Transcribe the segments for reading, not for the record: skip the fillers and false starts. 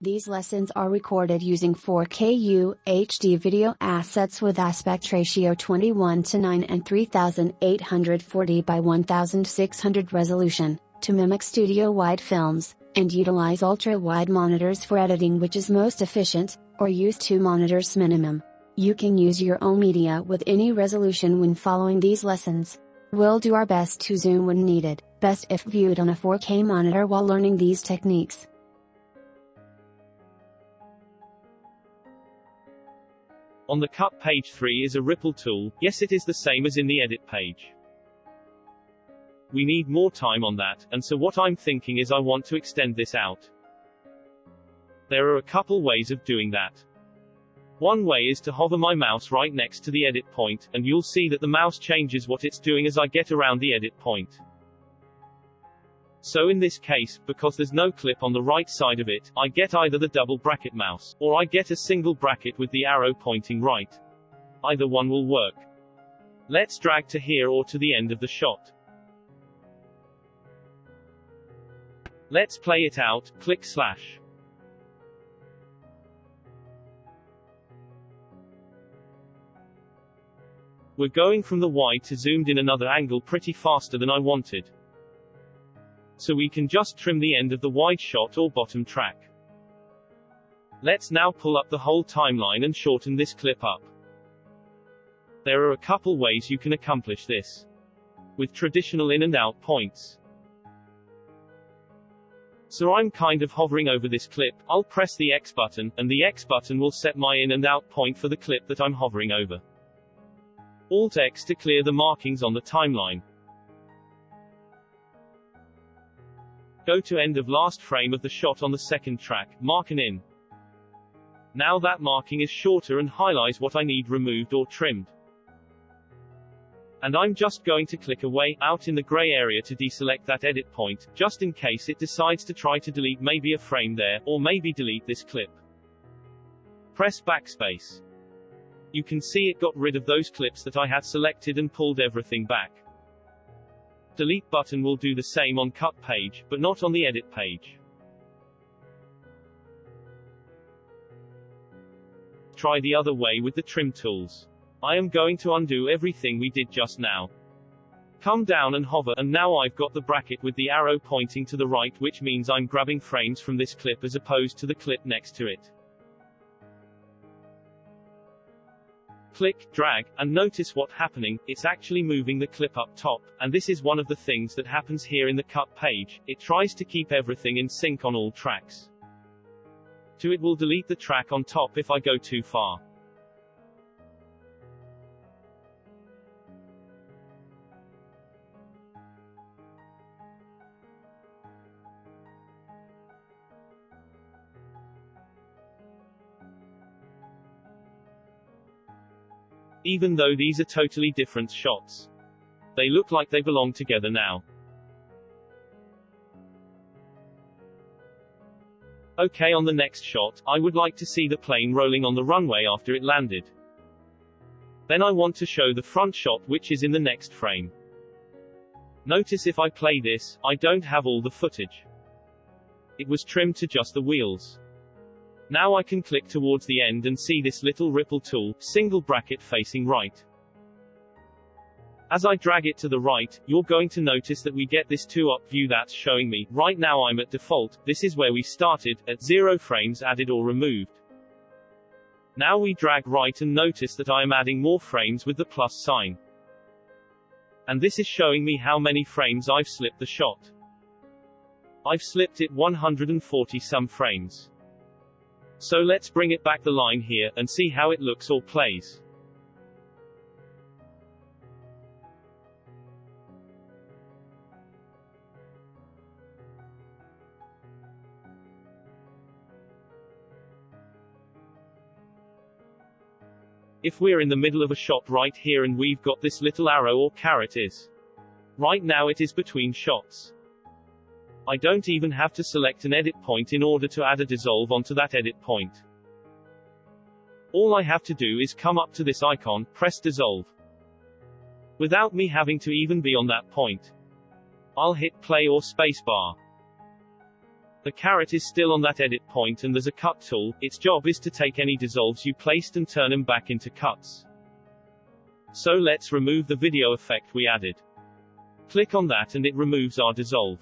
These lessons are recorded using 4K UHD video assets with aspect ratio 21:9 and 3840 by 1600 resolution, to mimic studio-wide films, and utilize ultra-wide monitors for editing, which is most efficient, or use 2 monitors minimum. You can use your own media with any resolution when following these lessons. We'll do our best to zoom when needed, best if viewed on a 4K monitor while learning these techniques. On the cut page 3 is a ripple tool. Yes, it is the same as in the edit page. We need more time on that, and so what I'm thinking is I want to extend this out. There are a couple ways of doing that. One way is to hover my mouse right next to the edit point, and you'll see that the mouse changes what it's doing as I get around the edit point. So in this case, because there's no clip on the right side of it, I get either the double bracket mouse, or I get a single bracket with the arrow pointing right. Either one will work. Let's drag to here or to the end of the shot. Let's play it out, click slash. We're going from the wide to zoomed in another angle pretty faster than I wanted. So we can just trim the end of the wide shot or bottom track. Let's now pull up the whole timeline and shorten this clip up. There are a couple ways you can accomplish this. With traditional in and out points. So I'm kind of hovering over this clip, I'll press the X button, and the X button will set my in and out point for the clip that I'm hovering over. Alt X to clear the markings on the timeline. Go to end of last frame of the shot on the second track, mark an in. Now that marking is shorter and highlights what I need removed or trimmed. And I'm just going to click away, out in the gray area to deselect that edit point, just in case it decides to try to delete maybe a frame there, or maybe delete this clip. Press backspace. You can see it got rid of those clips that I had selected and pulled everything back. Delete button will do the same on cut page, but not on the edit page. Try the other way with the trim tools. I am going to undo everything we did just now. Come down and hover, and now I've got the bracket with the arrow pointing to the right, which means I'm grabbing frames from this clip as opposed to the clip next to it. Click, drag, and notice what's happening, it's actually moving the clip up top, and this is one of the things that happens here in the cut page, it tries to keep everything in sync on all tracks. It will delete the track on top if I go too far. Even though these are totally different shots. They look like they belong together now. Okay, on the next shot, I would like to see the plane rolling on the runway after it landed. Then I want to show the front shot, which is in the next frame. Notice if I play this, I don't have all the footage. It was trimmed to just the wheels. Now I can click towards the end and see this little ripple tool, single bracket facing right. As I drag it to the right, you're going to notice that we get this 2-up view that's showing me, right now I'm at default, this is where we started, at 0 frames added or removed. Now we drag right and notice that I am adding more frames with the plus sign. And this is showing me how many frames I've slipped the shot. I've slipped it 140 some frames. So let's bring it back the line here, and see how it looks or plays. If we're in the middle of a shot right here and we've got this little arrow or caret is. Right now it is between shots. I don't even have to select an edit point in order to add a dissolve onto that edit point. All I have to do is come up to this icon, press dissolve. Without me having to even be on that point. I'll hit play or spacebar. The caret is still on that edit point and there's a cut tool. Its job is to take any dissolves you placed and turn them back into cuts. So let's remove the video effect we added. Click on that and it removes our dissolve.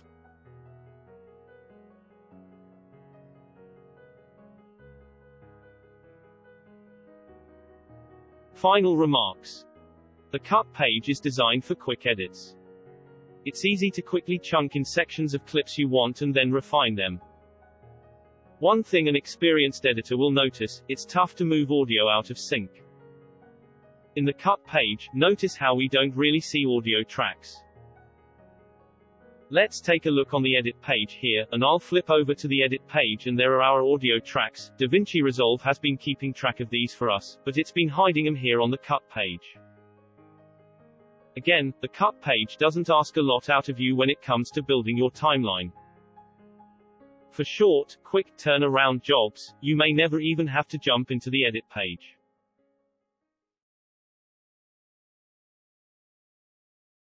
Final remarks. The cut page is designed for quick edits. It's easy to quickly chunk in sections of clips you want and then refine them. One thing an experienced editor will notice, it's tough to move audio out of sync. In the cut page, notice how we don't really see audio tracks. Let's take a look on the edit page here, and I'll flip over to the edit page and there are our audio tracks. DaVinci Resolve has been keeping track of these for us, but it's been hiding them here on the cut page. Again, the cut page doesn't ask a lot out of you when it comes to building your timeline. For short, quick, turnaround jobs, you may never even have to jump into the edit page.